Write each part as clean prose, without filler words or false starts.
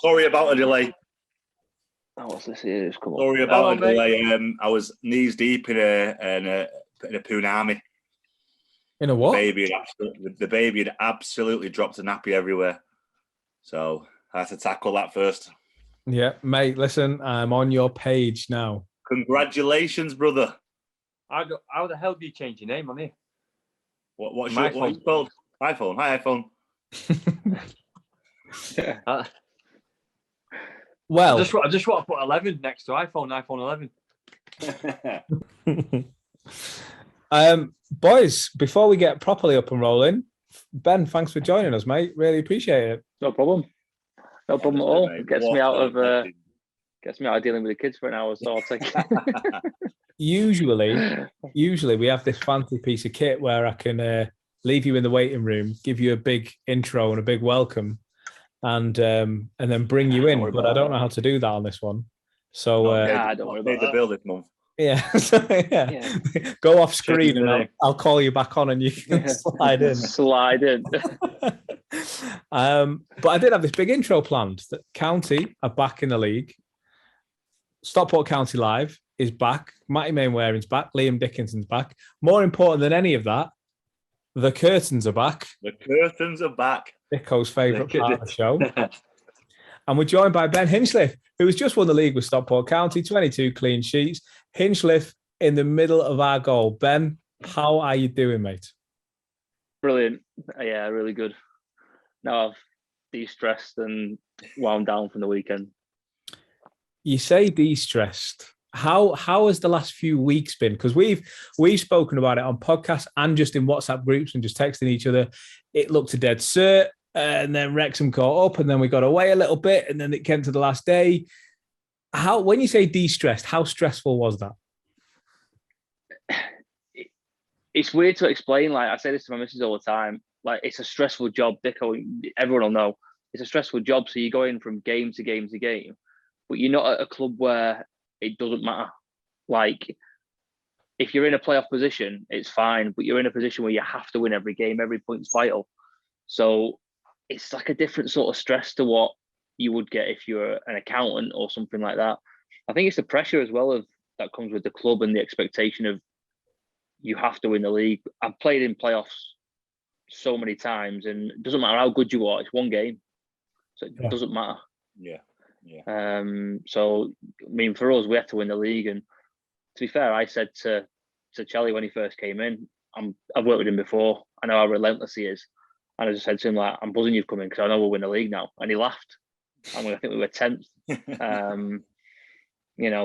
Sorry about the delay. Oh, what's this here? Come on. Sorry about the delay. I was knees deep in a punami. In a what? The baby had absolutely dropped a nappy everywhere. So I had to tackle that first. Yeah, mate, listen, I'm on your page now. Congratulations, brother. How the hell do you change your name on here? What's your called? iPhone. Hi, iPhone. Well, I just want to put 11 next to iPhone 11. Boys, before we get properly up and rolling, Ben, thanks for joining us, mate. Really appreciate it. No problem. No problem at all. It gets me out of dealing with the kids for an hour, so I'll take it. Usually we have this fancy piece of kit where I can leave you in the waiting room, give you a big intro and a big welcome, and then bring you in. But I don't know how to do that on this one. So don't worry about the bill this month. Yeah, yeah. Go off screen and I'll call you back on and you can slide in. Slide in. But I did have this big intro planned. That County are back in the league. Stockport County Live is back. Matty Mainwaring's back. Liam Dickinson's back. More important than any of that, the curtains are back. The curtains are back. Dicko's favourite part of the show. And we're joined by Ben Hinchliffe, who has just won the league with Stockport County, 22 clean sheets. Hinchliffe in the middle of our goal. Ben, how are you doing, mate? Brilliant. Yeah, really good. Now I've de-stressed and wound down from the weekend. You say de-stressed. How has the last few weeks been? Because we've spoken about it on podcasts and just in WhatsApp groups and just texting each other. It looked a dead cert, and then Wrexham caught up, and then we got away a little bit, and then it came to the last day. When you say de-stressed, how stressful was that? It's weird to explain. Like I say this to my missus all the time. Like it's a stressful job, Dicko. Everyone will know it's a stressful job. So you're going from game to game to game, but you're not at a club where it doesn't matter. Like if you're in a playoff position, it's fine, but you're in a position where you have to win every game. Every point's vital. So it's like a different sort of stress to what you would get if you're an accountant or something like that. I think it's the pressure as well that comes with the club and the expectation of you have to win the league. I've played in playoffs so many times, and it doesn't matter how good you are. It's one game, so it doesn't matter. Yeah. So I mean, for us, we have to win the league. And to be fair, I said to Charlie when he first came in, I've worked with him before. I know how relentless he is, and I just said to him like, "I'm buzzing you've come in because I know we'll win the league now." And he laughed. I mean, I think we were 10th.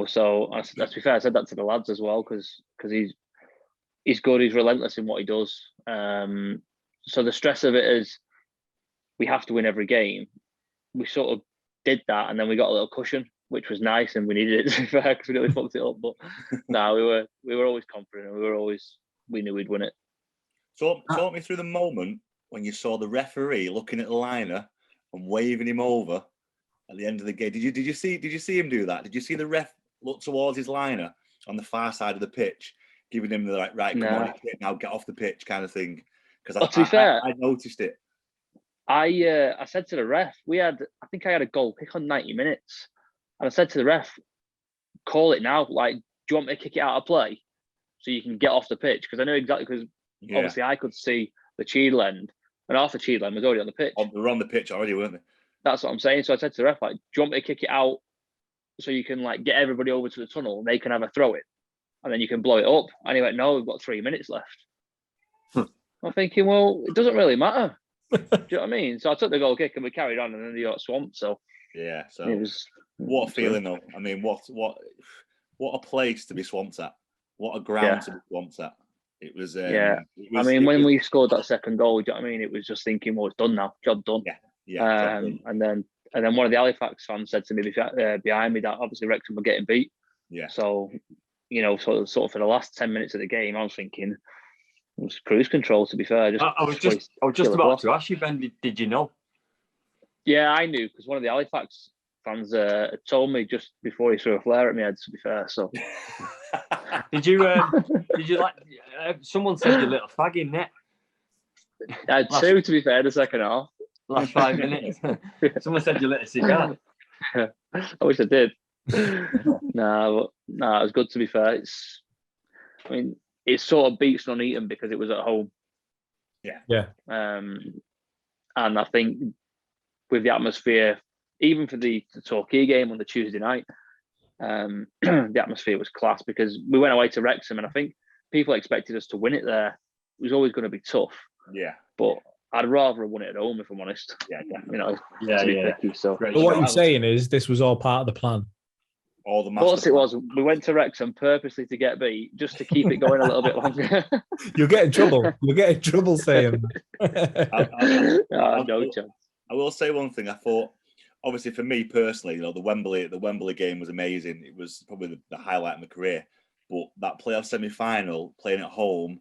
So to be fair, I said that to the lads as well because he's good. He's relentless in what he does. So the stress of it is we have to win every game. We sort of did that, and then we got a little cushion, which was nice, and we needed it to be fair because we nearly fucked it up. But no, we were always confident, and we knew we'd win it. So talk me through the moment when you saw the referee looking at the liner and waving him over at the end of the game. Did you see him do that? Did you see the ref look towards his liner on the far side of the pitch, giving him the right, come on, now get off the pitch kind of thing? Because to be fair, I noticed it. I said to the ref, I think I had a goal kick on 90 minutes, and I said to the ref, call it now. Like, do you want me to kick it out of play so you can get off the pitch? Because I know exactly, because obviously I could see the Cheadle end, and half the Cheadle end was already on the pitch. They were on the pitch already, weren't they? That's what I'm saying. So I said to the ref, like, do you want me to kick it out so you can like get everybody over to the tunnel and they can have a throw it, and then you can blow it up? And he went, no, we've got 3 minutes left. I'm thinking, well, it doesn't really matter. Do you know what I mean? So I took the goal kick and we carried on, and then they got swamped. So yeah, so it was what a feeling though. I mean, what a place to be swamped at. What a ground to be swamped at. It was. When we scored that second goal, do you know what I mean? It was just thinking, well, it's done now, job done. Yeah. And then one of the Halifax fans said to me behind me that obviously Wrexham were getting beat. Yeah. So, sort of for the last 10 minutes of the game, I was thinking it was cruise control. To be fair, I was just about to ask you, Ben. Did you know? Yeah, I knew because one of the Halifax fans told me just before he threw a flare at me head. To be fair, so did you like? Someone said you little fag in net. I had two, to be fair, the second half. Last 5 minutes. Someone said you lit a cigar. I wish I did. No, it was good to be fair. It sort of beats Nuneaton because it was at home. Yeah. And I think with the atmosphere, even for the Torquay game on the Tuesday night, the atmosphere was class because we went away to Wrexham, and I think people expected us to win it there. It was always going to be tough. Yeah. But I'd rather have won it at home, if I'm honest. Yeah, definitely. To be picky. So, but what you're saying is this was all part of the plan. All the of course it was. We went to Wrexham purposely to get beat, just to keep it going a little bit longer. You'll get in trouble. You'll get in trouble saying no chance. I will say one thing. I thought, obviously, for me personally, the Wembley game was amazing. It was probably the highlight of my career. But that playoff semi-final, playing at home,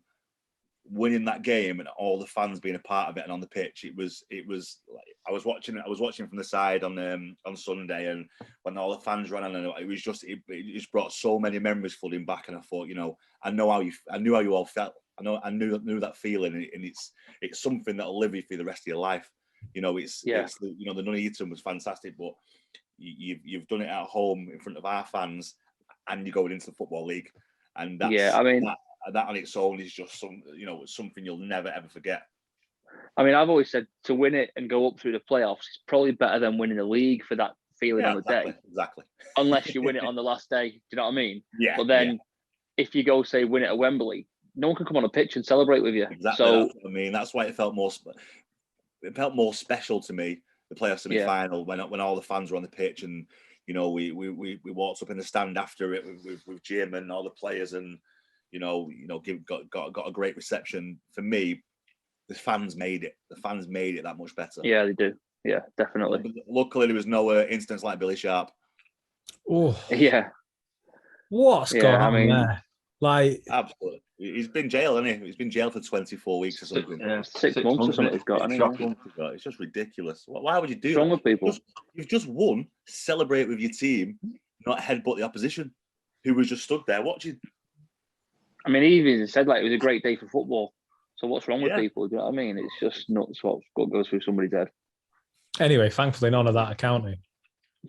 winning that game, and all the fans being a part of it and on the pitch, it was like I was watching from the side on Sunday, and when all the fans ran on, and it just brought so many memories flooding back. And I thought, I knew how you all felt. I knew that feeling, and it's something that'll live with you for the rest of your life. The Nuneaton was fantastic, but you've done it at home in front of our fans, and you're going into the Football League, and that's, that on its own is just something you'll never ever forget. I've always said to win it and go up through the playoffs is probably better than winning the league for that feeling on the day. Exactly. Unless you win it on the last day, do you know what I mean? Yeah. But then if you go say win it at Wembley, no one can come on a pitch and celebrate with you. Exactly. So that's what I mean. That's why it felt more special to me, the playoff semi-final, when all the fans were on the pitch, and we walked up in the stand after it with Jim and all the players, and got a great reception. For me, the fans made it. The fans made it that much better. Yeah, they do. Yeah, definitely. But luckily, there was no incidents like Billy Sharp. Oh, yeah. What's going on there? Like, absolutely. He's been jailed, hasn't he? He's been jailed for 24 weeks or something. 6 months or something. He's got. It's just ridiculous. Why would you do that? With people. You've just won. Celebrate with your team, not headbutt the opposition, who was just stood there watching. He even said it was a great day for football. So what's wrong with people? Do you know what I mean? It's just nuts what goes through somebody's head. Anyway, thankfully none of that accounting.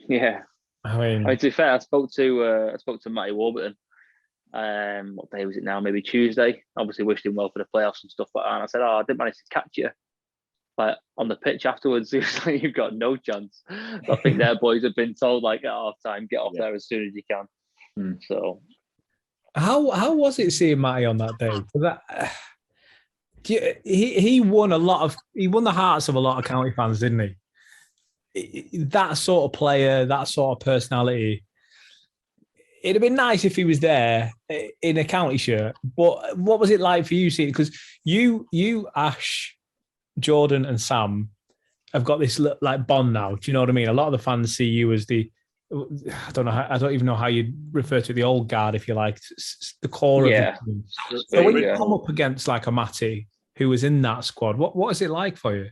Yeah. To be fair, I spoke to Matty Warburton. What day was it now? Maybe Tuesday. Obviously wished him well for the playoffs and stuff like that. And I said, I didn't manage to catch you. But on the pitch afterwards, he was like, you've got no chance. I think their boys have been told at half time, get off there as soon as you can. So how was it seeing Matty on that day? He won the hearts of a lot of county fans, didn't he? That sort of player, that sort of personality. It'd have been nice if he was there in a county shirt. But what was it like for you seeing? Because you, Ash, Jordan, and Sam have got this bond now. Do you know what I mean? A lot of the fans see you as I don't even know how you refer to the old guard, if you like. It's the core of the team. So when you come up against a Matty who was in that squad, what is it like for you?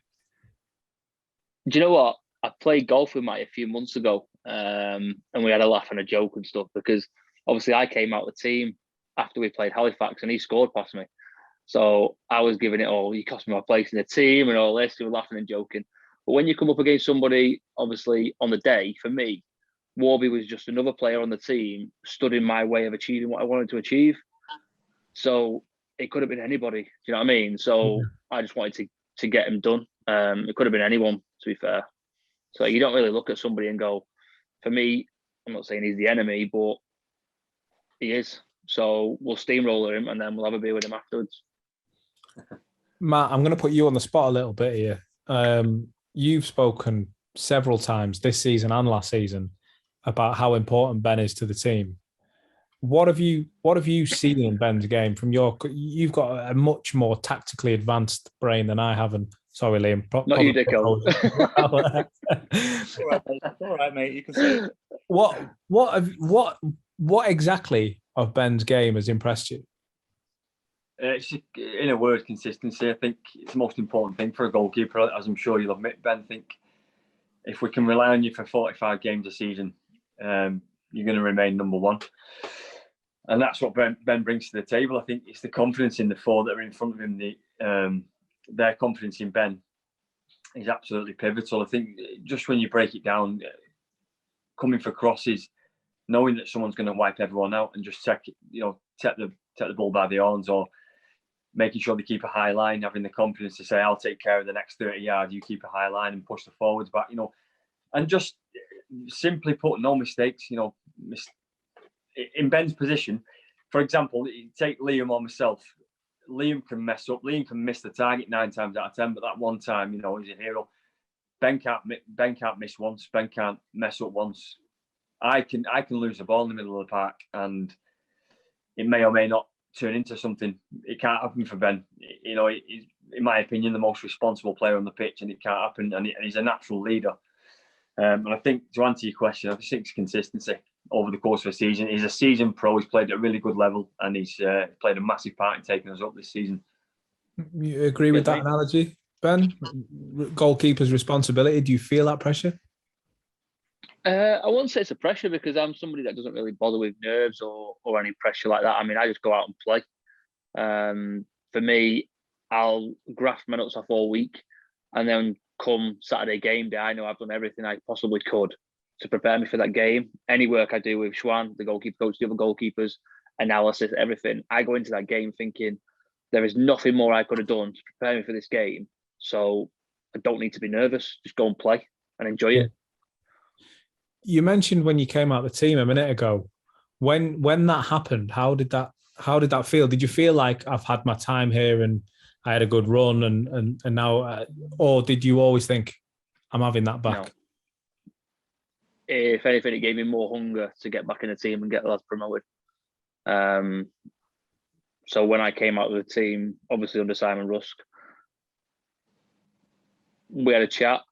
Do you know what? I played golf with Matty a few months ago, and we had a laugh and a joke and stuff, because obviously I came out of the team after we played Halifax and he scored past me. So I was giving it all, you cost me my place in the team and all this, we were laughing and joking. But when you come up against somebody, obviously on the day, for me, Warby was just another player on the team, stood in my way of achieving what I wanted to achieve. So it could have been anybody, do you know what I mean? So I just wanted to get him done. It could have been anyone, to be fair. So you don't really look at somebody and go, for me, I'm not saying he's the enemy, but he is. So we'll steamroller him and then we'll have a beer with him afterwards. Matt, I'm going to put you on the spot a little bit here. You've spoken several times this season and last season about how important Ben is to the team. What have you seen in Ben's game from you've got a much more tactically advanced brain than I have, and sorry, Liam. Not you, Dicko. All right, mate. You can say it. What exactly of Ben's game has impressed you? It's just, in a word, consistency. I think it's the most important thing for a goalkeeper, as I'm sure you'll admit, Ben. I think if we can rely on you for 45 games a season, you're going to remain number one. And that's what Ben brings to the table. I think it's the confidence in the four that are in front of him. Their confidence in Ben is absolutely pivotal. I think just when you break it down, coming for crosses, knowing that someone's going to wipe everyone out and just take the ball by the horns, or making sure they keep a high line, having the confidence to say, I'll take care of the next 30 yards, you keep a high line and push the forwards back, and just simply put, no mistakes. In Ben's position, for example, take Liam or myself. Liam can mess up. Liam can miss the target 9 times out of 10, but that one time, he's a hero. Ben can't miss once. Ben can't mess up once. I can lose the ball in the middle of the park, and it may or may not turn into something. It can't happen for Ben. He's, in my opinion, the most responsible player on the pitch, and it can't happen. And he's a natural leader. And I think, to answer your question, I think it's consistency over the course of a season. He's a seasoned pro. He's played at a really good level, and he's played a massive part in taking us up this season. You agree with that analogy, Ben? Goalkeeper's responsibility. Do you feel that pressure? I wouldn't say it's a pressure, because I'm somebody that doesn't really bother with nerves or any pressure like that. I mean, I just go out and play. For me, I'll graft my nuts off all week, and then come Saturday game day, I know I've done everything I possibly could to prepare me for that game. Any work I do with Schwan, the goalkeeper coach, the other goalkeepers, analysis, everything, I go into that game thinking there is nothing more I could have done to prepare me for this game. So I don't need to be nervous. Just go and play and enjoy it. You mentioned when you came out of the team a minute ago. When that happened, how did that feel? Did you feel like I've had my time here and I had a good run and now, or did you always think I'm having that back? No. If anything, it gave me more hunger to get back in the team and get the lads promoted. So when I came out of the team, obviously under Simon Rusk, we had a chat,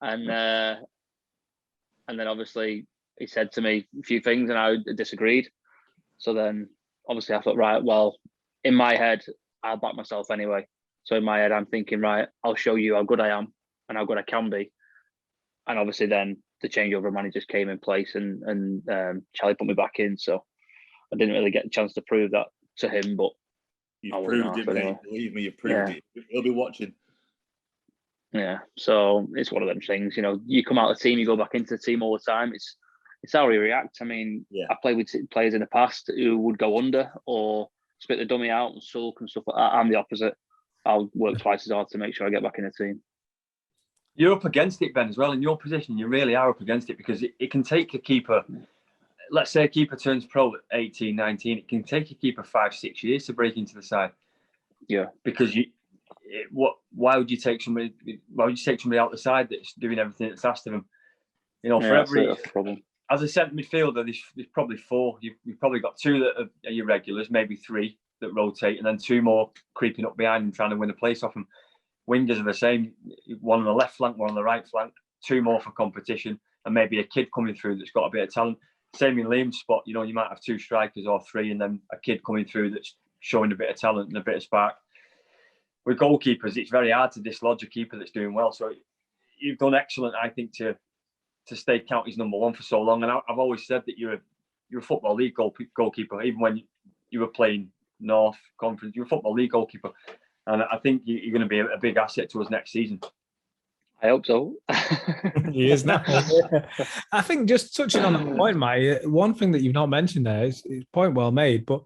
and then obviously he said to me a few things, and I disagreed. So then obviously I thought, right, well, in my head, I'll back myself anyway. So in my head, I'm thinking, right, I'll show you how good I am and how good I can be. And obviously then the changeover of managers came in place, and Charlie put me back in. So I didn't really get a chance to prove that to him, but you've proved it, mate. Believe me, you've proved it. He'll be watching. Yeah, so it's one of them things. You come out of the team, you go back into the team all the time. It's how we react. I mean, I played with players in the past who would go under or spit the dummy out and sulk and stuff like that. I'm the opposite. I'll work twice as hard to make sure I get back in the team. You're up against it, Ben, as well. In your position, you really are up against it, because it can take a keeper, let's say a keeper turns pro at 18, 19, it can take a keeper 5-6 years to break into the side. Yeah. Because why would you take somebody out the side that's doing everything that's asked of them? For every problem. As a centre midfielder, there's probably 4. You've probably got 2 that are your regulars, maybe 3 that rotate, and then 2 more creeping up behind them trying to win a place off them. Wingers are the same, 1 on the left flank, 1 on the right flank, 2 more for competition, and maybe a kid coming through that's got a bit of talent. Same in Liam's spot, you might have 2 strikers or 3, and then a kid coming through that's showing a bit of talent and a bit of spark. With goalkeepers, it's very hard to dislodge a keeper that's doing well. So you've done excellent, I think, to stay county's number 1 for so long. And I've always said that you're a Football League goalkeeper, even when you were playing North Conference, you're a Football League goalkeeper. And I think you're going to be a big asset to us next season. I hope so. He is now. I think just touching on that point, Matty, one thing that you've not mentioned there is point well made, but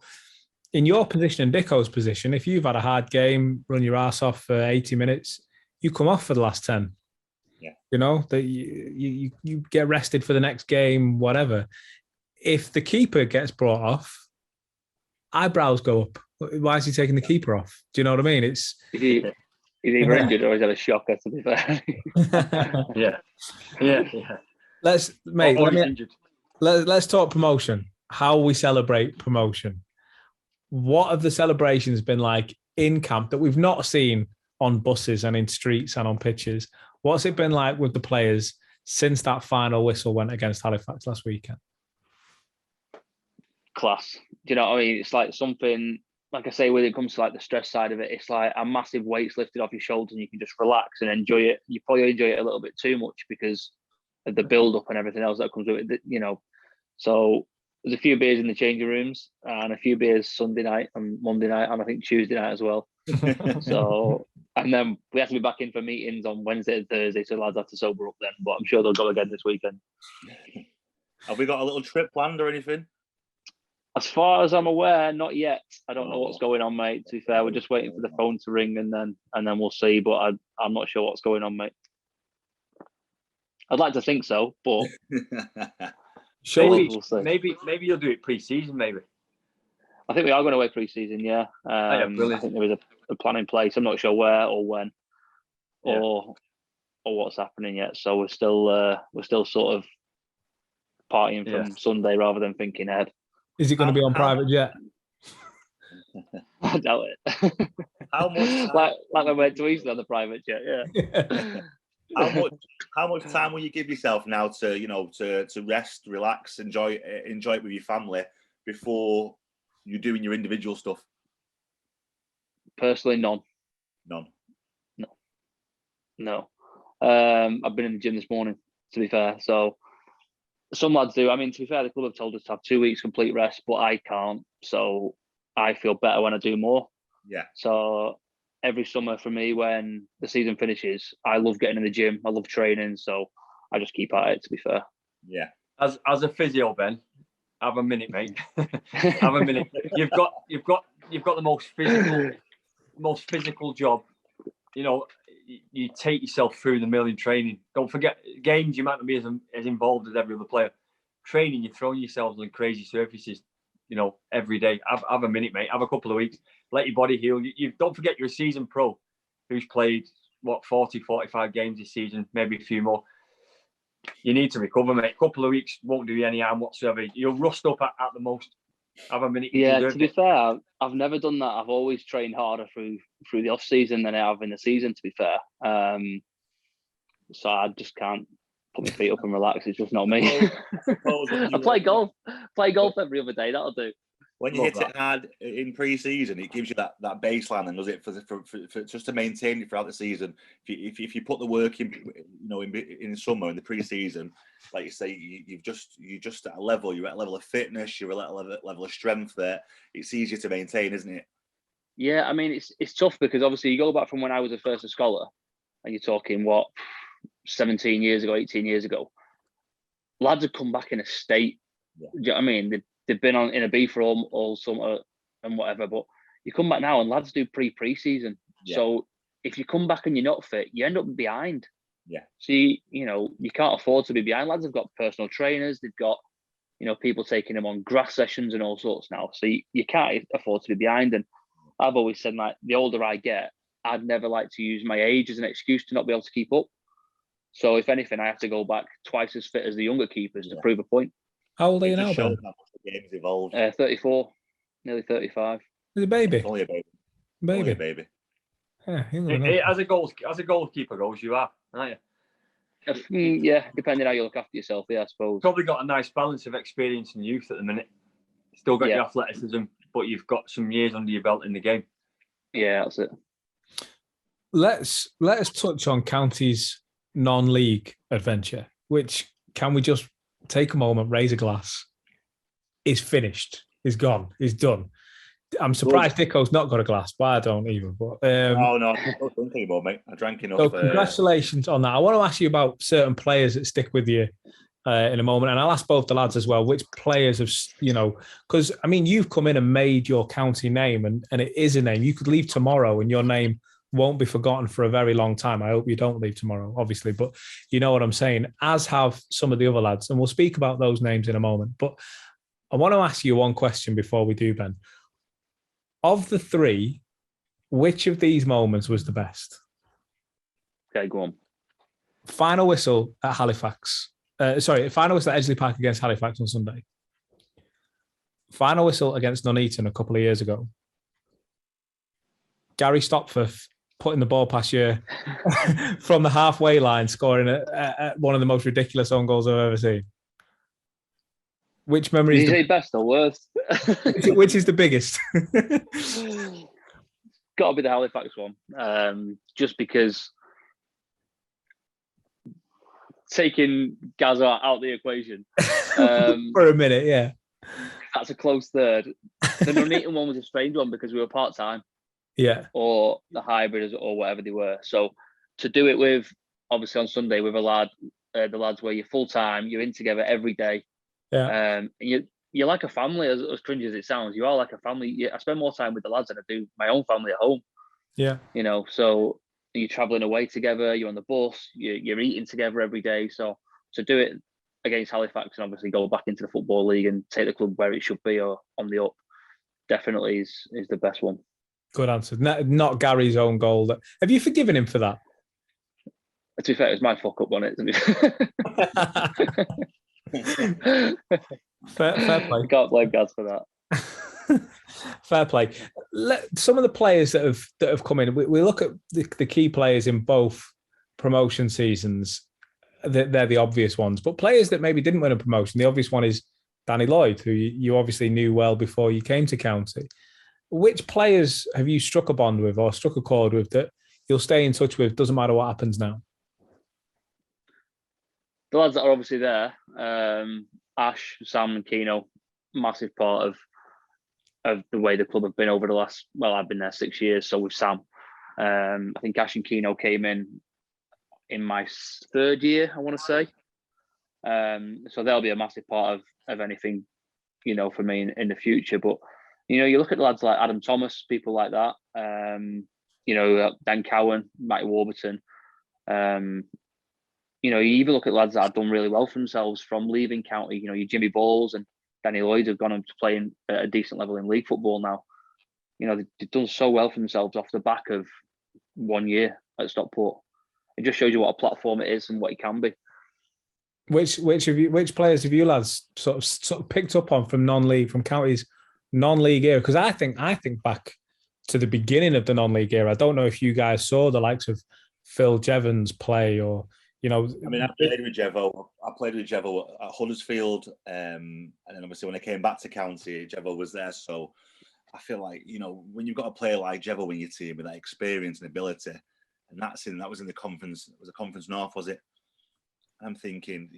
in your position and Dicko's position, if you've had a hard game, run your ass off for 80 minutes, you come off for the last 10. Yeah. That you get rested for the next game, whatever. If the keeper gets brought off, eyebrows go up. Why is he taking the keeper off? Do you know what I mean? He's either injured or he's had a shocker, to be fair. Yeah. Let's talk promotion. How we celebrate promotion. What have the celebrations been like in camp that we've not seen on buses and in streets and on pitches? What's it been like with the players since that final whistle went against Halifax last weekend? Class. Do you know what I mean? It's like something, like I say, when it comes to like the stress side of it, it's like a massive weight's lifted off your shoulders and you can just relax and enjoy it. You probably enjoy it a little bit too much because of the build-up and everything else that comes with it, So there's a few beers in the changing rooms and a few beers Sunday night and Monday night and I think Tuesday night as well. So And then we have to be back in for meetings on Wednesday and Thursday, so lads have to sober up then. But I'm sure they'll go again this weekend. Have we got a little trip planned or anything? As far as I'm aware, not yet. I don't know what's going on, mate. To be fair, we're just waiting for the phone to ring and then we'll see. But I'm not sure what's going on, mate. I'd like to think so, but maybe you'll do it pre-season. Maybe I think we are going away pre-season. Yeah, I think there is a plan in place. I'm not sure where or when, or what's happening yet. So we're still sort of partying from Sunday rather than thinking ahead. Is it going to be on private jet? I doubt it. How much? like I went to Eastern on the private jet. Yeah. How much time will you give yourself now to rest, relax, enjoy it with your family before you're doing your individual stuff? Personally, none. No. I've been in the gym this morning, to be fair. So some lads do. I mean, to be fair, the club have told us to have 2 weeks complete rest, but I can't. So I feel better when I do more. Yeah. So every summer for me, when the season finishes, I love getting in the gym. I love training. So I just keep at it, to be fair. Yeah. As a physio, Ben, have a minute, mate. Have a minute. You've got the most physical job. You know, you take yourself through the mill in training. Don't forget, games, you might not be as involved as every other player. Training, you're throwing yourselves on crazy surfaces, every day. Have a minute, mate. Have a couple of weeks. Let your body heal. You don't forget, you're a seasoned pro who's played, 40, 45 games this season, maybe a few more. You need to recover, mate. A couple of weeks won't do you any harm whatsoever. You'll rust up at the most. Have a minute. Yeah, to be fair, I've never done that. I've always trained harder through the off season than I have in the season, to be fair. So I just can't put my feet up and relax. It's just not me. I play golf every other day. That'll do. When you hit it hard in pre-season, it gives you that baseline, and does it for just to maintain it throughout the season. If you put the work in, in summer in the pre-season, like you say, you're just at a level. You're at a level of fitness. You're at a level of strength there. It's easier to maintain, isn't it? Yeah, I mean it's tough because obviously you go back from when I was a first scholar, and you're talking 17 years ago, 18 years ago. Lads have come back in a state. Yeah. Do you know what I mean? They've been in a B for all summer and whatever, but you come back now and lads do pre-season. Yeah. So if you come back and you're not fit, you end up behind. Yeah. So you can't afford to be behind. Lads have got personal trainers. They've got people taking them on grass sessions and all sorts now. So you can't afford to be behind. And I've always said, like, the older I get, I'd never like to use my age as an excuse to not be able to keep up. So if anything, I have to go back twice as fit as the younger keepers to prove a point. How old are you now, Ben? The game's evolved. 34, nearly 35. He's a baby. Only a baby. Baby. Only a baby. Yeah, as a goalkeeper goes, you are, aren't you? Yeah, depending how you look after yourself, I suppose. Probably got a nice balance of experience and youth at the minute. Still got your athleticism, but you've got some years under your belt in the game. Yeah, that's it. Let us touch on County's non-league adventure, which, can we just take a moment, raise a glass? Is finished. Is gone. Is done. I'm surprised Dicko's not got a glass, but I don't even. But no, I don't drink anymore, mate. I drank enough. So congratulations on that. I want to ask you about certain players that stick with you in a moment, and I'll ask both the lads as well. Which players have because I mean, you've come in and made your county name, and it is a name. You could leave tomorrow, and your name won't be forgotten for a very long time. I hope you don't leave tomorrow, obviously, but you know what I'm saying, as have some of the other lads. And we'll speak about those names in a moment. But I want to ask you one question before we do, Ben. Of the three, which of these moments was the best? Okay, go on. Final whistle at Halifax. Final whistle at Edgeley Park against Halifax on Sunday. Final whistle against Nuneaton a couple of years ago. Gary Stopforth putting the ball past you from the halfway line, scoring one of the most ridiculous own goals I've ever seen. Which memory is the best or worst? Which is the biggest? Got to be the Halifax one, just because taking Gaza out of the equation for a minute, yeah, that's a close third. The Nuneaton one was a strange one because we were part time. Yeah. or the hybrid or whatever they were. So to do it with, obviously on Sunday with a lad, the lads where you're full time, you're in together every day. Yeah. And you're like a family, as cringy as it sounds. You are like a family. I spend more time with the lads than I do my own family at home. Yeah. So you're traveling away together, you're on the bus, you're eating together every day. So to do it against Halifax and obviously go back into the Football League and take the club where it should be or on the up, definitely is the best one. Good answer. Not Gary's own goal. Have you forgiven him for that? To be fair, it was my fuck up on it. Fair play. I can't blame Gaz for that. Fair play. Some of the players that have come in, we look at the key players in both promotion seasons. They're the obvious ones, but players that maybe didn't win a promotion, the obvious one is Danny Lloyd, who you obviously knew well before you came to County. Which players have you struck a bond with or struck a chord with that you'll stay in touch with, doesn't matter what happens now? The lads that are obviously there, Ash, Sam and Keno, massive part of the way the club have been over the last, well, I've been there 6 years, so with Sam. I think Ash and Keno came in my third year, I want to say. So they'll be a massive part of anything, for me in the future. But, you look at the lads like Adam Thomas, people like that, Dan Cowan, Matty Warburton. You even look at lads that have done really well for themselves from leaving County. Your Jimmy Balls and Danny Lloyd have gone on to playing at a decent level in league football now. They've done so well for themselves off the back of 1 year at Stockport. It just shows you what a platform it is and what it can be. Which players have you lads sort of picked up on from non-league, from County's non-league era? Because I think back to the beginning of the non-league era. I don't know if you guys saw the likes of Phil Jevons play or. I played with Jevo. I played with Jevo at Huddersfield, and then obviously when I came back to County, Jevo was there. So I feel like when you've got a player like Jevo in your team with that experience and ability, and that was in the conference. It was a Conference North, was it? I'm thinking,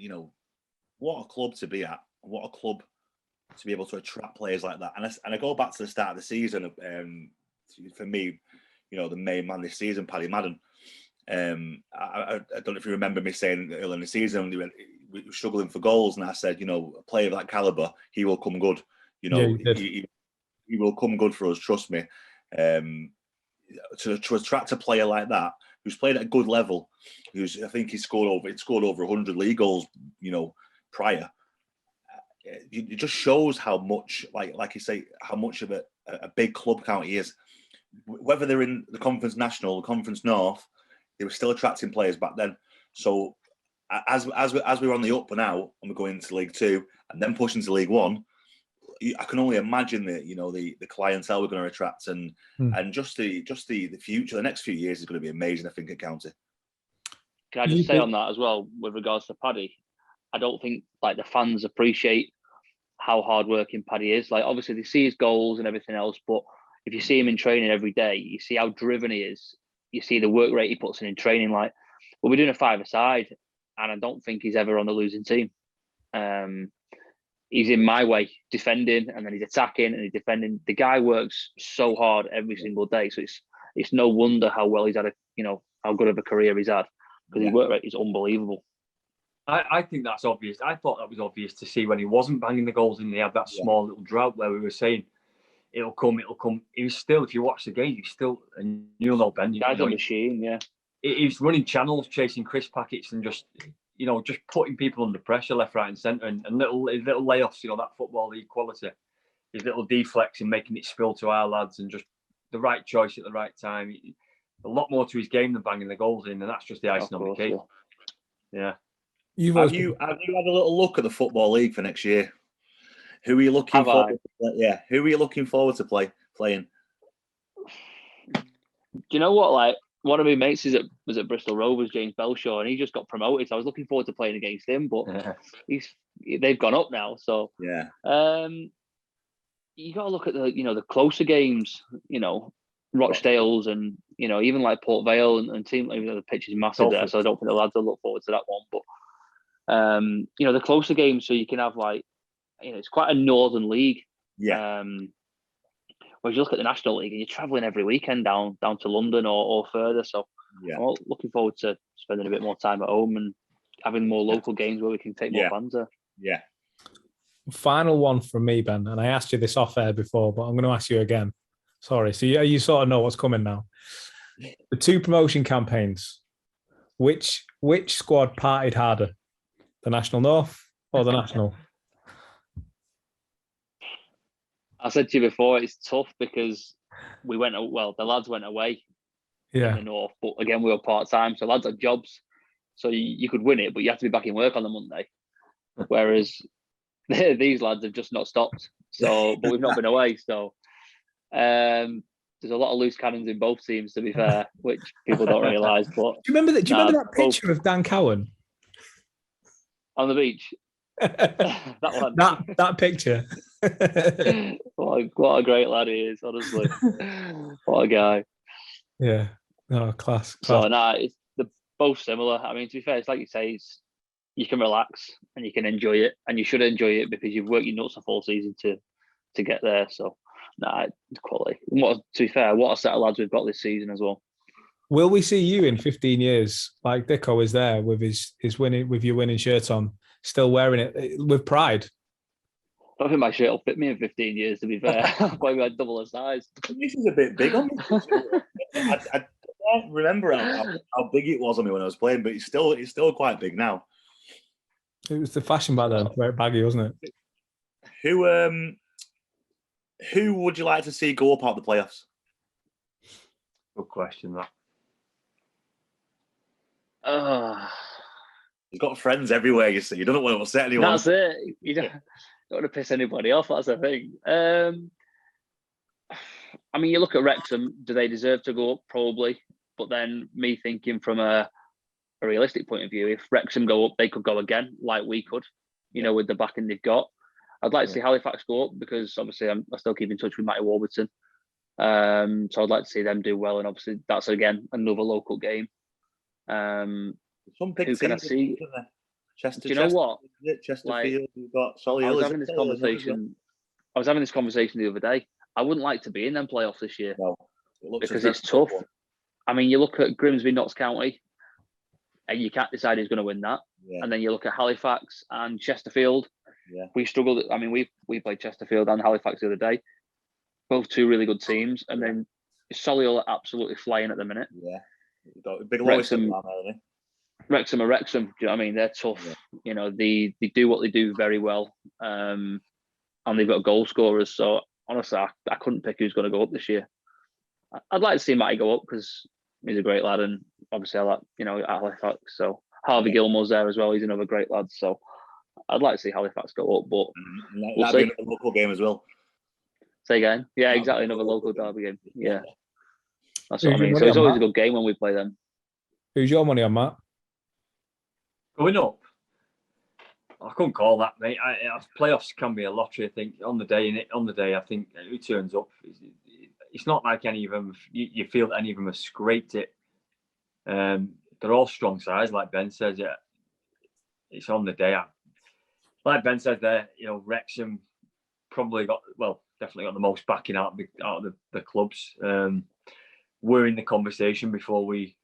what a club to be at. What a club to be able to attract players like that. And I go back to the start of the season. For me, the main man this season, Paddy Madden. I don't know if you remember me saying earlier in the season we were struggling for goals, and I said, a player of that caliber, he will come good. He will come good for us. Trust me. To attract a player like that who's played at a good level, I think he scored over 100 league goals, prior. It just shows how much, like you say, how much of a big club County is. Whether they're in the Conference National, the Conference North, they were still attracting players back then. So as we're on the up now and we're going into League Two and then pushing to League One, I can only imagine that the clientele we're going to attract and just the future, the next few years is going to be amazing. I think at County. Can I just say on that as well with regards to Paddy? I don't think the fans appreciate how hardworking Paddy is. Obviously they see his goals and everything else, but if you see him in training every day, you see how driven he is. You see the work rate he puts in training. We're doing a five-a-side, and I don't think he's ever on the losing team. He's in my way, defending, and then he's attacking and he's defending. The guy works so hard every single day, so it's no wonder how well he's had how good of a career he's had, because his work rate is unbelievable. I think that's obvious. I thought that was obvious to see when he wasn't banging the goals in. He had that small little drought where we were saying, it'll come. He was still, if you watch the game, he's still, and you'll know Ben. Guy's a machine, yeah. He's running channels, chasing crisp packets, and just putting people under pressure, left, right, and centre, and little layoffs. That Football League quality, his little deflex and making it spill to our lads, and just the right choice at the right time. A lot more to his game than banging the goals in, and that's just the icing on the cake. Yeah. Have you had a little look at the Football League for next year? Who are you looking forward? Yeah, who are you looking forward to playing? Do you know what? One of my mates was at Bristol Rovers, James Belshaw, and he just got promoted. So I was looking forward to playing against him, but they've gone up now. So yeah, you got to look at the closer games. Rochdale's and even Port Vale and team. The pitch is massive there, so I don't think the lads will look forward to that one. But the closer games, so you can have it's quite a northern league. Yeah. Whereas you look at the National League and you're travelling every weekend down to London or further. So I'm looking forward to spending a bit more time at home and having more local games where we can take more fans there. Yeah. Final one from me, Ben, and I asked you this off air before, but I'm going to ask you again. Sorry. So you sort of know what's coming now. The 2 promotion campaigns, which squad partied harder? The National North or the National? I said to you before, it's tough because the lads went away in the North, but again, we were part-time, so lads had jobs. So you could win it, but you have to be back in work on the Monday. Whereas these lads have just not stopped. So, but we've not been away. So there's a lot of loose cannons in both teams, to be fair, which people don't realise. But do you remember that picture of Dan Cowan on the beach? That one. That picture. What a great lad he is, honestly. What a guy. Yeah. No, class. So they're both similar. I mean, to be fair, it's like you say, you can relax and you can enjoy it, and you should enjoy it because you've worked your nuts off all season to get there. So, it's quality. To be fair, what a set of lads we've got this season as well. Will we see you in 15 years, like Dicko is there with his winning, with your winning shirt on, still wearing it with pride? I don't think my shirt will fit me in 15 years, to be fair. I'll probably like double the size. This is a bit big on me. I don't remember how big it was on me when I was playing, but it's still quite big now. It was the fashion back then, very baggy, wasn't it? Who would you like to see go up out the playoffs? Good question, that. You've got friends everywhere, you see. You don't want to upset anyone. That's it. You don't want to piss anybody off, that's the thing. I mean, you look at Wrexham, do they deserve to go up? Probably. But then me thinking from a realistic point of view, if Wrexham go up, they could go again, like we could, with the backing they've got. I'd like to see Halifax go up because obviously I still keep in touch with Matty Warburton. So I'd like to see them do well. And obviously that's, again, another local game. Some big who can I see? Chester, do you know what? Chesterfield, you've got Solihull. I was having this conversation the other day. I wouldn't like to be in them playoffs this year because it's tough. I mean, you look at Grimsby, Notts County, and you can't decide who's going to win that. Yeah. And then you look at Halifax and Chesterfield. Yeah. We struggled. I mean, we played Chesterfield and Halifax the other day. Both two really good teams. And then Solihull are absolutely flying at the minute. Yeah. Big Wrexham are Wrexham. Do you know what I mean? They're tough. Yeah. They do what they do very well. And they've got goal scorers. So honestly, I couldn't pick who's going to go up this year. I'd like to see Matty go up because he's a great lad, and obviously I like Halifax. So Harvey Gilmore's there as well. He's another great lad. So I'd like to see Halifax go up, but that'd be another local game as well. Say again? Yeah, exactly. Another local derby game. Yeah, that's what I mean. So it's always a good game when we play them. Who's your money on, Matt? Going up? I couldn't call that, mate. Playoffs can be a lottery. I think on the day, I think who turns up. It's not like any of them. You feel that any of them have scraped it. They're all strong sides, like Ben says. Yeah, it's on the day. Like Ben said there, Wrexham definitely got the most backing out of the clubs. We're in the conversation before we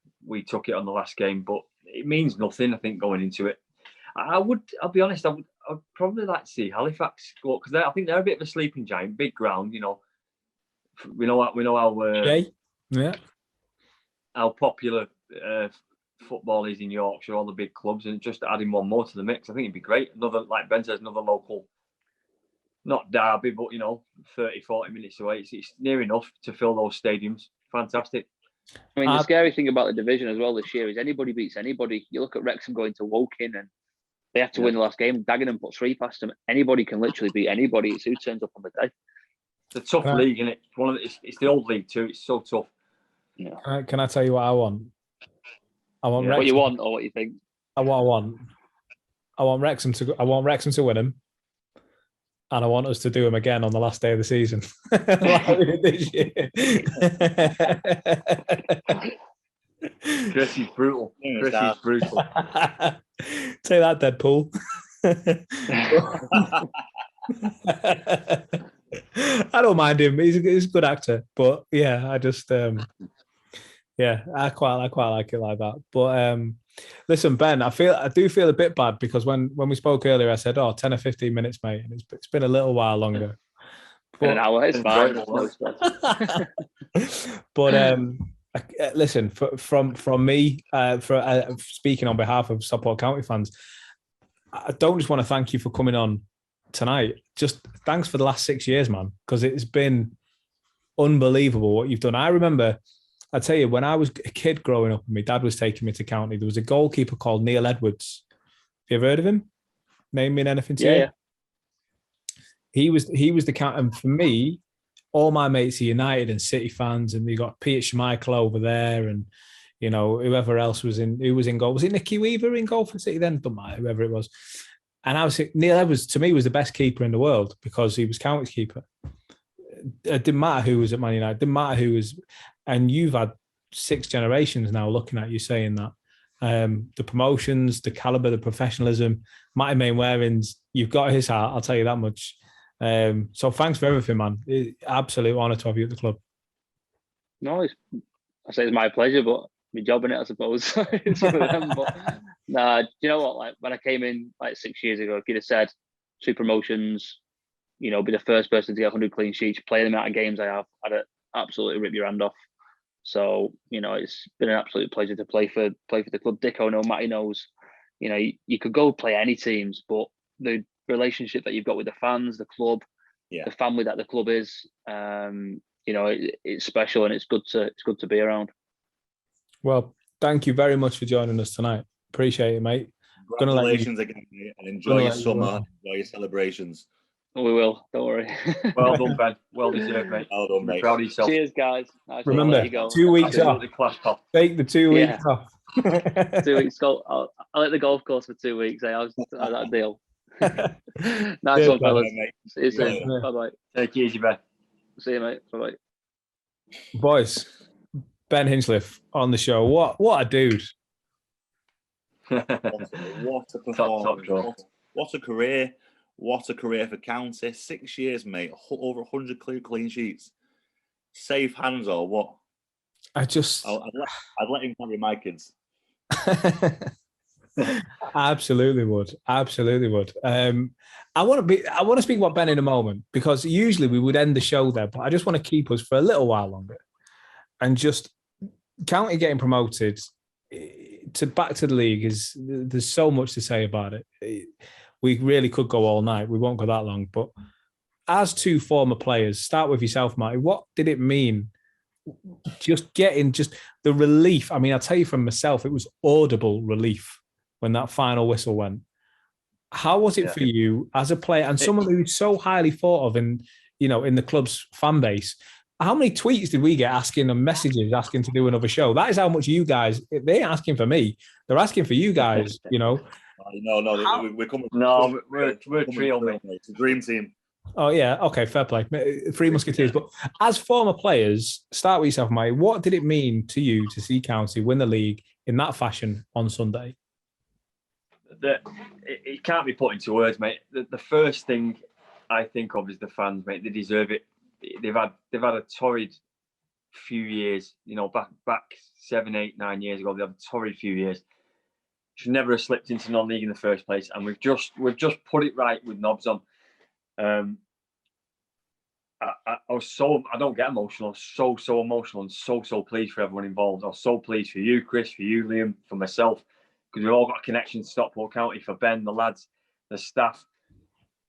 took it on the last game, but it means nothing, I think, going into it. I'll be honest, I'd probably like to see Halifax go up because I think they're a bit of a sleeping giant, big ground, We know how popular football is in Yorkshire, all the big clubs, and just adding one more to the mix, I think it'd be great. Another, like Ben says, another local, not derby, but 30-40 minutes away. It's near enough to fill those stadiums. Fantastic. I mean, the scary thing about the division as well this year is anybody beats anybody. You look at Wrexham going to Woking and they have to win the last game. Dagenham put 3 past them. Anybody can literally beat anybody. It's who turns up on the day. It's a tough league, isn't it? It's the old league too. It's so tough. Yeah. Can I tell you what I want? I want Wrexham. What you want or what you think? I want Wrexham to. I want Wrexham to win them, and I want us to do them again on the last day of the season, like we did this year. Chris is brutal. Take that, Deadpool. I don't mind him. He's a good actor, but yeah, I just yeah, I quite like it like that. But listen, Ben, I do feel a bit bad because when we spoke earlier, I said, 10 or 15 minutes, mate, and it's been a little while longer. In an hour, it's fine. No stress. But listen, from me, for speaking on behalf of Stockport County fans, I don't just want to thank you for coming on tonight. Just thanks for the last 6 years, man, because it's been unbelievable what you've done. I remember, I tell you, when I was a kid growing up and my dad was taking me to County, there was a goalkeeper called Neil Edwards. Have you ever heard of him? Name mean anything to you? Yeah. He was the captain. For me, all my mates are United and City fans, and you got Peter Schmeichel over there, and whoever else was in goal. Was it Nicky Weaver in goal for City then? Don't matter, whoever it was. And I was Neil Edwards to me was the best keeper in the world because he was County's keeper. It didn't matter who was at Man United. It didn't matter who was. And you've had 6 generations now looking at you saying that. The promotions, the caliber, the professionalism, Matty Mainwaring's, you've got his heart, I'll tell you that much. So thanks for everything, man. Absolute honour to have you at the club. No, I say it's my pleasure, but my job in it, I suppose. It's one of them, but nah, do you know what? Like when I came in like 6 years ago, if you'd have said 2 promotions, be the first person to get 100 clean sheets, play the amount of games I have, I'd absolutely rip your hand off. So it's been an absolute pleasure to play for the club. Dicko, no, Matty knows. You could go play any teams, but the relationship that you've got with the fans, the club, the family that the club is, it's special and it's good to be around. Well, thank you very much for joining us tonight. Appreciate it, mate. Congratulations again, mate, and enjoy your summer, enjoy your celebrations. We will, don't worry. Well done, Ben. Well deserved, mate. Well done, mate. Proud of yourself. Cheers, guys. Nice. Remember, you go. 2 weeks off. Class top. Take the 2 weeks off. 2 weeks. I'll hit the golf course for 2 weeks. I was that deal. Nice one, fellas. See you soon. Bye bye. Take it easy, Ben. See you, mate. Bye bye. Boys, Ben Hinchliffe on the show. What a dude. What a performance. What a career. What a career for County. 6 years, mate. Over 100 clean sheets. Safe hands or what? I'd let him carry my kids. Absolutely would. I want to speak about Ben in a moment because usually we would end the show there, but I just want to keep us for a little while longer. And just County getting promoted back to the league there's so much to say about it. We really could go all night. We won't go that long. But as 2 former players, start with yourself, Matty. What did it mean? Just getting the relief. I mean, I'll tell you from myself, it was audible relief when that final whistle went. How was it for you as a player and someone who's so highly thought of in the club's fan base? How many tweets did we get asking and messages asking to do another show? That is how much you guys, they ain't asking for me. They're asking for you guys, No, we're coming. No, we're a trio, mate. It's a dream team. Oh, yeah. Okay, fair play. 3 Musketeers. But as former players, start with yourself, mate. What did it mean to you to see County win the league in that fashion on Sunday? It can't be put into words, mate. The first thing I think of is the fans, mate. They deserve it. They've had a torrid few years. Back 7, 8, 9 years ago, they had a torrid few years. Should never have slipped into non-league in the first place, and we've just put it right with knobs on. I don't get emotional. I was so emotional and so pleased for everyone involved. I was so pleased for you, Chris, for you, Liam, for myself, because we've all got a connection to Stockport County, for Ben, the lads, the staff,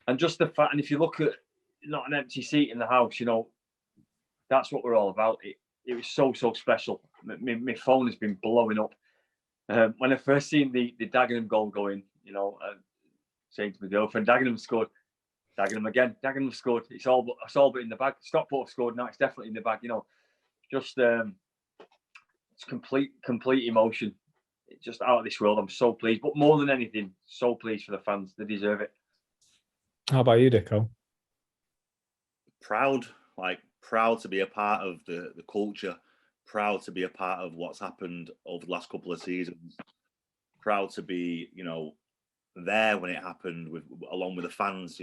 and just the fact. And if you look at not an empty seat in the house, that's what we're all about. It was so special. My phone has been blowing up. When I first seen the Dagenham goal going, saying to my girlfriend, Dagenham scored. Dagenham again. Dagenham scored. It's all but in the bag. Stockport scored. Now it's definitely in the bag. Just it's complete emotion. It's just out of this world. I'm so pleased. But more than anything, so pleased for the fans. They deserve it. How about you, Dicko? Proud to be a part of the culture. Proud to be a part of what's happened over the last couple of seasons. Proud to be, there when it happened along with the fans,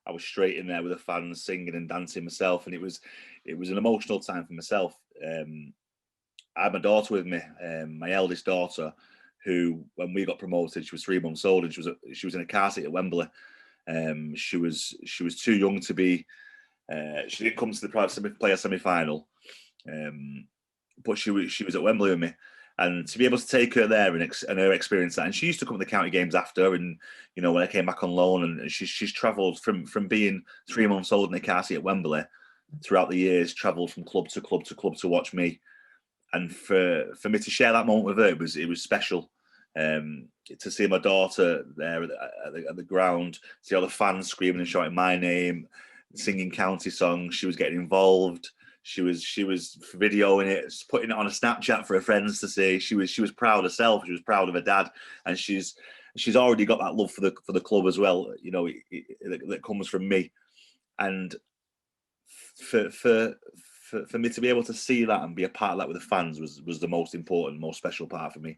I was straight in there with the fans, singing and dancing myself, and it was an emotional time for myself. I had my daughter with me, my eldest daughter, who, when we got promoted, she was 3 months old, and she was in a car seat at Wembley. She was too young to be. She didn't come to the private player semi-final, but she was at Wembley with me, and to be able to take her there and her experience that, and she used to come to the county games after, and when I came back on loan, and she's travelled from being 3 months old in a car seat at Wembley throughout the years, travelled from club to club to club to watch me. And for me to share that moment with her, it was special. To see my daughter there at the ground, see all the fans screaming and shouting my name, singing county songs. She was getting involved. She was videoing it, putting it on a Snapchat for her friends to see. She was proud herself. She was proud of her dad, and she's already got that love for the club as well. That comes from me, and for me to be able to see that and be a part of that with the fans was the most important, most special part for me.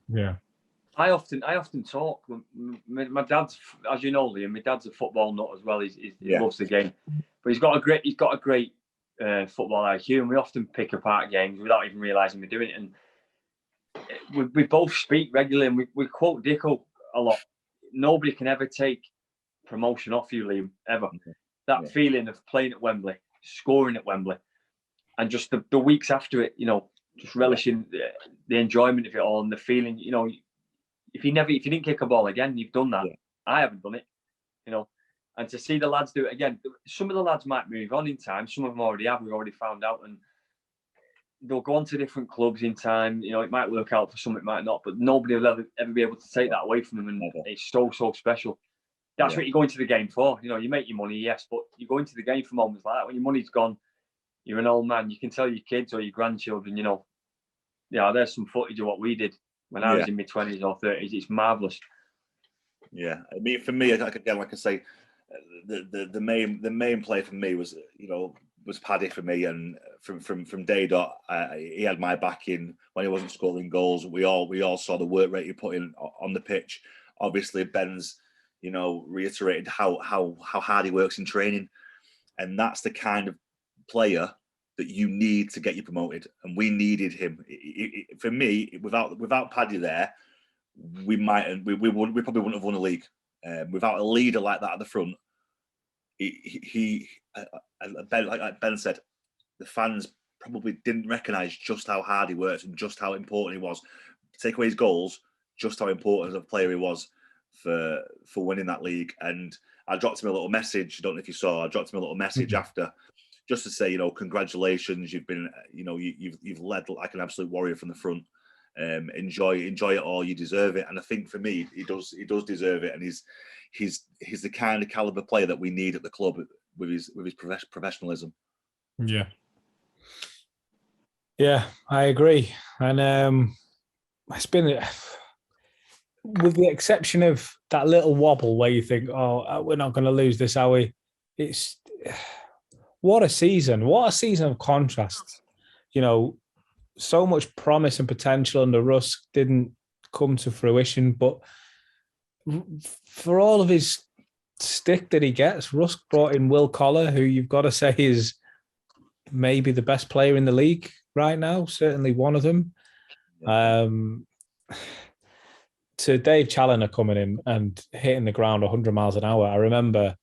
Yeah. I often talk. My dad's, as you know, Liam, my dad's a football nut as well. He loves the game, but he's got a great football IQ, and we often pick apart games without even realising we're doing it. And we both speak regularly, and we quote Dicko a lot. Nobody can ever take promotion off you, Liam, ever. Okay. That feeling of playing at Wembley, scoring at Wembley, and just the weeks after it, just relishing the enjoyment of it all, and the feeling, if you didn't kick a ball again, you've done that. Yeah. I haven't done it, and to see the lads do it again. Some of the lads might move on in time. Some of them already have. We've already found out, and they'll go on to different clubs in time. It might work out for some, it might not, but nobody will ever be able to take that away from them, and it's so special. That's what you go into the game for. You make your money, yes, but you go into the game for moments like that. When your money's gone, you're an old man. You can tell your kids or your grandchildren, there's some footage of what we did when I was in my 20s or 30s. It's marvellous. Yeah, I mean, for me, like I say, the main play for me was Paddy for me, and from day dot, he had my backing when he wasn't scoring goals. We all saw the work rate he put in on the pitch. Obviously, Ben's reiterated how hard he works in training, and that's the kind of player that you need to get you promoted, and we needed him. For me, without Paddy there, we probably wouldn't have won a league. Without a leader like that at the front, like Ben said, the fans probably didn't recognise just how hard he worked and just how important he was. Take away his goals, just how important of a player he was for winning that league. And I dropped him a little message. I don't know if you saw. I dropped him a little message after, just to say, congratulations. You've been, you've led like an absolute warrior from the front. Enjoy it all. You deserve it. And I think for me, he does deserve it. And he's the kind of caliber player that we need at the club with his professionalism. Yeah, I agree. And it's been, with the exception of that little wobble where you think, oh, we're not going to lose this, are we? It's what a season of contrasts. So much promise and potential under Rusk didn't come to fruition, but for all of his stick that he gets, Rusk brought in Will Collar, who you've got to say is maybe the best player in the league right now, certainly one of them. To Dave Challoner coming in and hitting the ground 100 miles an hour. I remember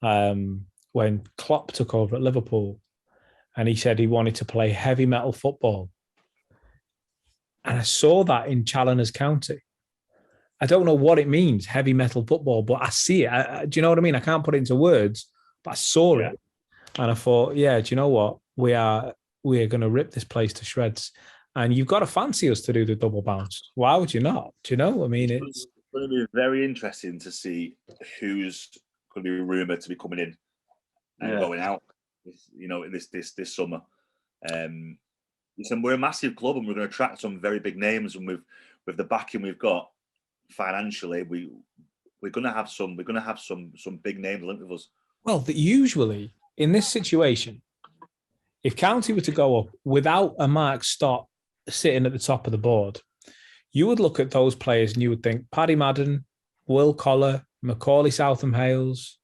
when Klopp took over at Liverpool and he said he wanted to play heavy metal football. And I saw that in Challoner's County. I don't know what it means, heavy metal football, but I see it. Do you know what I mean? I can't put it into words, but I saw it. And I thought, do you know what? We are going to rip this place to shreds. And you've got to fancy us to do the double bounce. Why would you not? Do you know? I mean, it's going to be very interesting to see who's going to be rumoured to be coming in and going out. This summer. We're a massive club, and we're going to attract some very big names. And with the backing we've got financially, we're going to have some big names linked with us. Well, usually in this situation, if County were to go up without a Mark Stott sitting at the top of the board, you would look at those players and you would think Paddy Madden, Will Collar, Macaulay Southam Hales,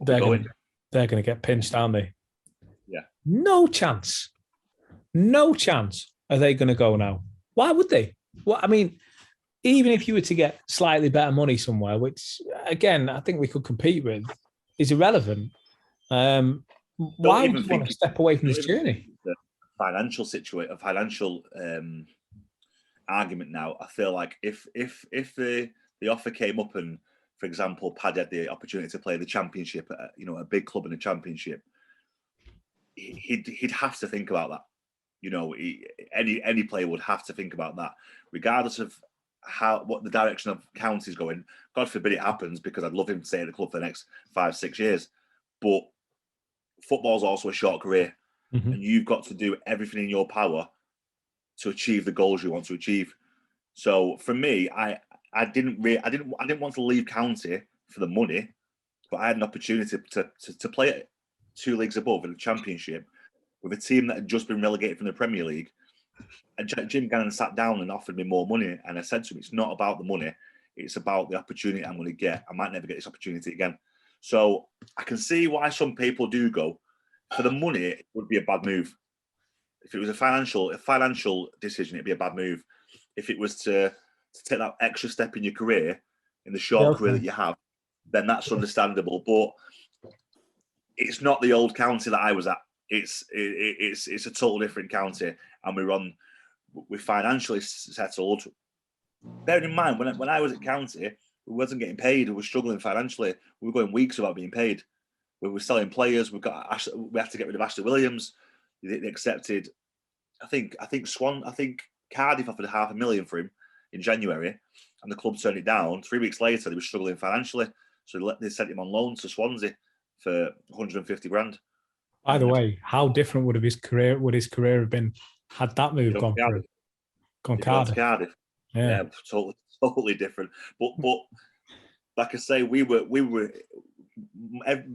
they're going to get pinched, aren't they? Yeah. No chance are they going to go now. Why would they? Well, I mean, even if you were to get slightly better money somewhere, which again I think we could compete with, is irrelevant. Why would you want to step away from this journey? The financial situation, a financial argument now. I feel like if the offer came up and, for example, Paddy had the opportunity to play the championship at a big club in the championship, he'd have to think about that. Any player would have to think about that, regardless of what the direction of county is going. God forbid it happens, because I'd love him to stay at the club for the next 5-6 years. But football's also a short career, and you've got to do everything in your power to achieve the goals you want to achieve. So for me, I didn't want to leave county for the money, but I had an opportunity to play at 2 leagues above in the championship with a team that had just been relegated from the Premier League. And Jim Gannon sat down and offered me more money, and I said to him, it's not about the money, it's about the opportunity I'm going to get. I might never get this opportunity again. So I can see why some people do go. For the money, it would be a bad move. If it was a financial decision, it'd be a bad move. If it was to take that extra step in your career, in the short career that you have, then that's understandable. But it's not the old county that I was at. It's a total different county, and we're financially settled. Bearing in mind, when I was at county, we wasn't getting paid. We were struggling financially. We were going weeks without being paid. We were selling players. We had to get rid of Ashley Williams. They accepted. I think Cardiff offered $500,000 for him in January, and the club turned it down. 3 weeks later, they were struggling financially, so they sent him on loan to Swansea for 150 grand. By the way, how different would his career have been had that move gone through? Cardiff. Yeah, totally different. But like I say, we were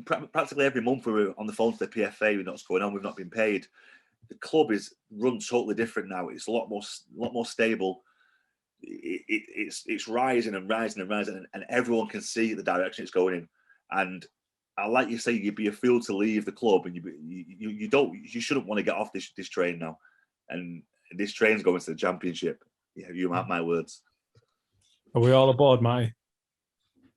practically every month we were on the phone to the PFA. We know what's going on. We've not been paid. The club is run totally different now. It's a lot more stable. It's rising and rising and rising, and everyone can see the direction it's going in. And like you say, you'd be a fool to leave the club, and you shouldn't want to get off this train now. And this train's going to the championship. Yeah, you mark my words. Are we all aboard, Matty?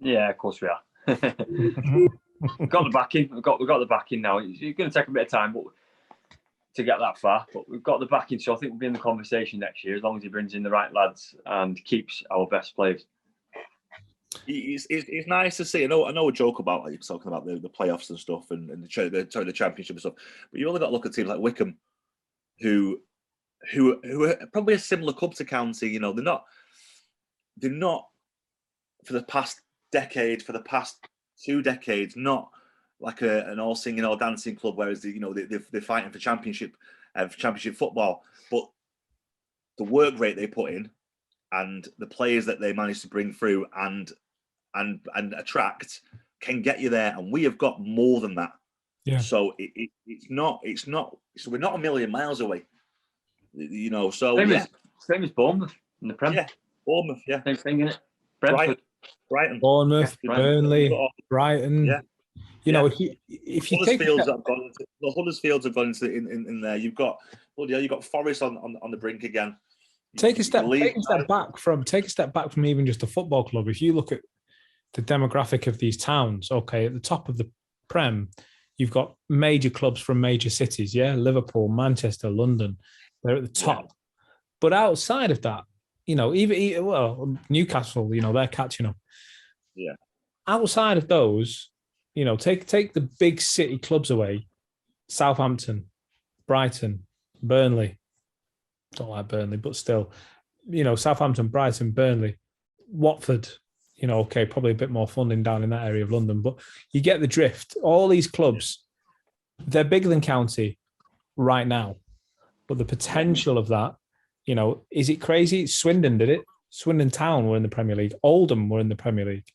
Yeah, of course we are. We've got the backing. We've got the backing now. It's going to take a bit of time, but to get that far. But we've got the backing, so I think we'll be in the conversation next year as long as he brings in the right lads and keeps our best players. It's nice to see. I know a joke about like talking about the playoffs and stuff and the championship and stuff, but you only got to look at teams like Wycombe, who are probably a similar club to County. They're not for the past decade, for the past 2 decades, not like an all singing, all dancing club. Whereas they're fighting for championship football, but the work rate they put in and the players that they manage to bring through and attract can get you there. And we have got more than that. Yeah. So it's not. So we're not a million miles away. So same as Bournemouth in the Prem. Yeah, Bournemouth. Yeah, same thing, innit? Brentford, Brighton, Bournemouth, Burnley, Brighton. Yeah. If you take the Huddersfields have gone into in there. You've got Forest on the brink again. Take a step back from even just a football club. If you look at the demographic of these towns, okay, at the top of the Prem, you've got major clubs from major cities. Yeah, Liverpool, Manchester, London. They're at the top. Yeah. But outside of that, even Newcastle, they're catching up. Yeah. Outside of those, take the big city clubs away. Southampton, Brighton, Burnley. Don't like Burnley, but still, Southampton, Brighton, Burnley, Watford. Okay, probably a bit more funding down in that area of London, but you get the drift. All these clubs, they're bigger than County right now, but the potential of that, is it crazy? Swindon did it. Swindon Town were in the Premier League. Oldham were in the Premier League.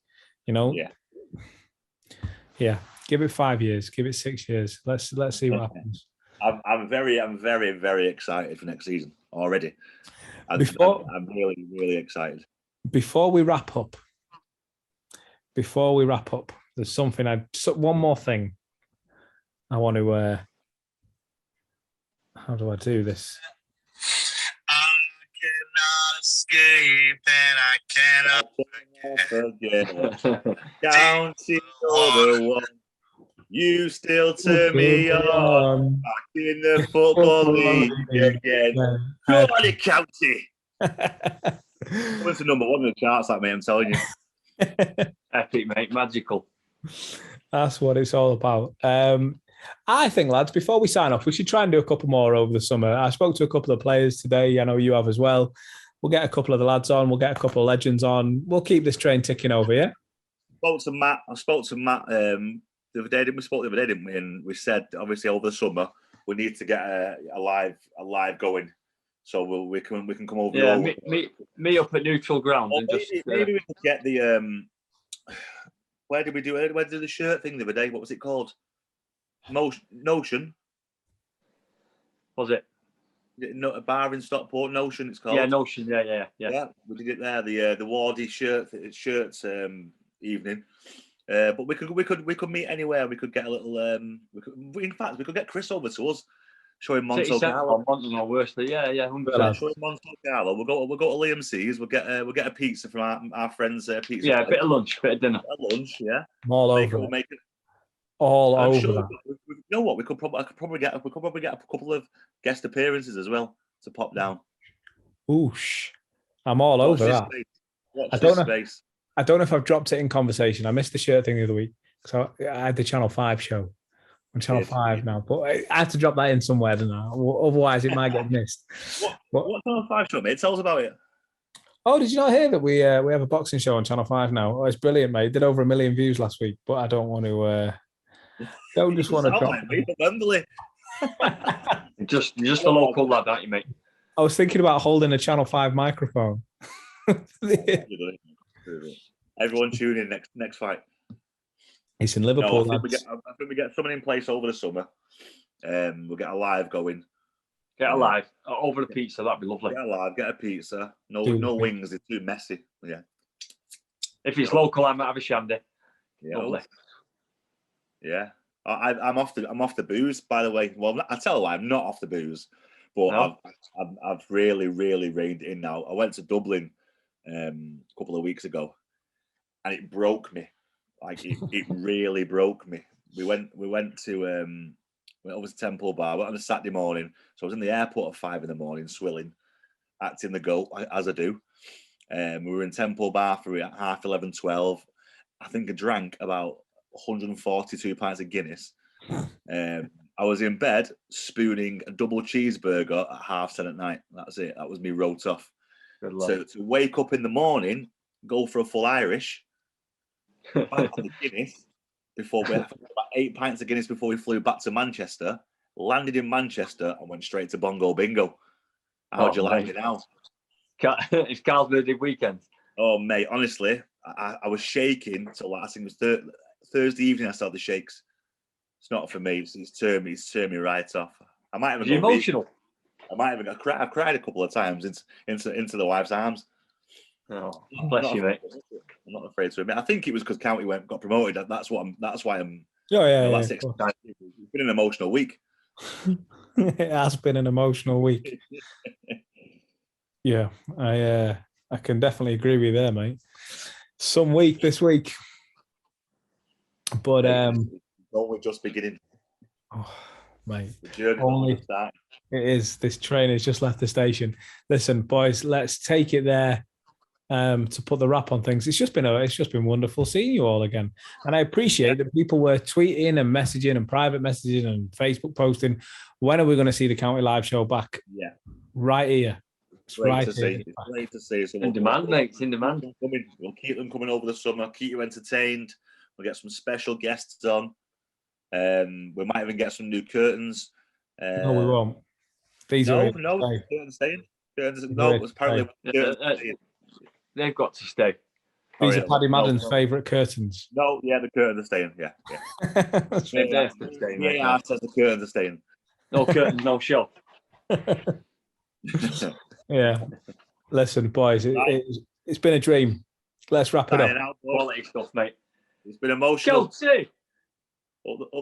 Yeah. Give it 5 years. Give it 6 years. Let's see what happens. I'm very, very excited for next season already. I'm really, really excited. Before we wrap up, There's something one more thing I want to. How do I do this? I cannot escape and I cannot forget. Counting all the one. You still turn me on. Back in the football league again. Go on, the county. What's the number one in the charts, that, mate? I'm telling you. Epic, mate. Magical. That's what it's all about. I think, lads, before we sign off, we should try and do a couple more over the summer. I spoke to a couple of players today. I know you have as well. We'll get a couple of the lads on. We'll get a couple of legends on. We'll keep this train ticking over, yeah? I spoke to Matt the other day, didn't we? And we said, obviously, over the summer, we need to get a live going. So we can come over. Yeah, me up at neutral ground. Or and maybe we could get the where did we do it? Where did the shirt thing the other day? What was it called? Notion. Was it? A bar in Stockport, Notion. It's called. Yeah, Notion. Yeah. Yeah, we did it there. The Wardy shirts evening. But we could meet anywhere. We could get a little. In fact, we could get Chris over to us. Show him Monto Gallo. Yeah, 100%. Show him Monto Gallo. We'll go to Liam C's. We'll get a pizza from our friends' pizza. Yeah, a bit of lunch, bit of dinner. A lunch, yeah. All over. We'll make it. All I'm over sure that. You know what? We could probably get a couple of guest appearances as well to pop down. Oosh. I'm all over that. I don't know if I've dropped it in conversation. I missed the shirt thing the other week. So I had the Channel 5 show. On Channel 5 now, but I had to drop that in somewhere, didn't I? Otherwise, it might get missed. What Channel 5 show, mate? Tell us about it. Oh, did you not hear that we have a boxing show on Channel 5 now? Oh, it's brilliant, mate. Did over 1 million views last week, but I don't want to. Don't just want to drop. Like Wembley. Just a local lad, aren't you, mate? I was thinking about holding a Channel 5 microphone. Everyone tune in next fight. It's in Liverpool. No, I think we get something in place over the summer. We'll get a live going. Get a live over the pizza. That'd be lovely. Get a live. Get a pizza. No wings. It's too messy. Yeah. If it's local, I might have a shandy. Yeah. Lovely. Yeah. I'm off the booze, by the way. Well, I tell you, I'm not off the booze, but no. I've really reined it in now. I went to Dublin a couple of weeks ago, and it broke me. Like it really broke me. We went over to Temple Bar. Went on a Saturday morning, so I was in the airport at 5 a.m, swilling, acting the goat as I do. We were in Temple Bar for 11:30, 12. I think I drank about 142 pints of Guinness. I was in bed spooning a double cheeseburger at 10:30 at night. That's it. That was me wrote off. So to wake up in the morning, go for a full Irish. Back on the Guinness before we had about 8 pints of Guinness before we flew back to Manchester. Landed in Manchester and went straight to Bongo Bingo. How'd you like it now? It's Carl's birthday weekend. Oh mate, honestly, I was shaking till I think it was Thursday evening. I started the shakes. It's not for me. It's turned me right off. I might have been emotional. I might have I've cried a couple of times into the wife's arms. Oh, bless you, mate. I'm not afraid to admit. I think it was because County got promoted. That's why I'm. Oh yeah, that's it. It's been an emotional week. It has been an emotional week. Yeah, I can definitely agree with you there, mate. Some week this week, but only just beginning. Oh, mate, the journey only it is. This train has just left the station. Listen, boys, let's take it there. To put the wrap on things. It's just been wonderful seeing you all again. And I appreciate that people were tweeting and messaging and private messaging and Facebook posting. When are we going to see the County Live show back? Yeah. Right here. It's great to see. So in demand, mate. It's in demand. We'll keep them coming over the summer, keep you entertained. We'll get some special guests on. We might even get some new curtains. No, we won't. Curtains staying. It's apparently they've got to stay. These are Paddy Madden's favourite curtains. No, yeah, the curtains are staying. Yeah. They're staying. Yeah, says the curtains are staying. No curtains, no show. Yeah. Listen, boys, it's been a dream. Let's wrap it up. Quality stuff, mate. It's been emotional. Chelsea.